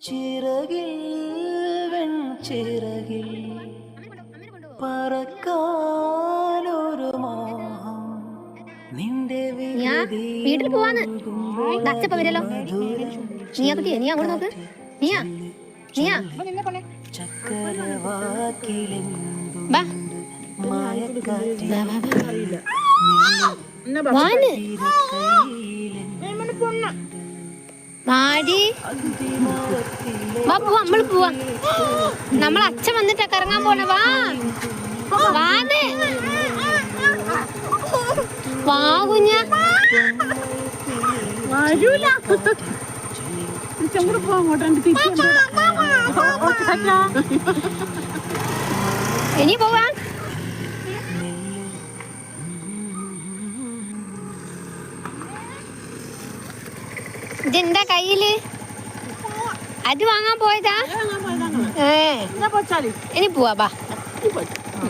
ചിറകിൽ വെൺചിറകിൽ പറക്കാനൊരു മോഹം നിന്റെ വീട്ടിൽ പോവാന്ന് അച്ഛപ്പ വരല്ലോ. നീയാ കുട്ടിയെ, നീ അങ്ങോട്ട് നോക്ക്. നീയാ നീയാ ചക്കരവാക്കിലെന്തു വാ വാന് മാടി വാ പോവാ, നമ്മള് പോവാ. നമ്മൾ അച്ഛൻ വന്നിട്ടാ കറങ്ങാൻ പോണ. വാ വാന്ന് വാ കുഞ്ഞ. ഇനി പോവാ. ഇതെന്താ കയ്യില്? അത് വാങ്ങാൻ പോയതാ. ഇനി പോവാ. ബാ.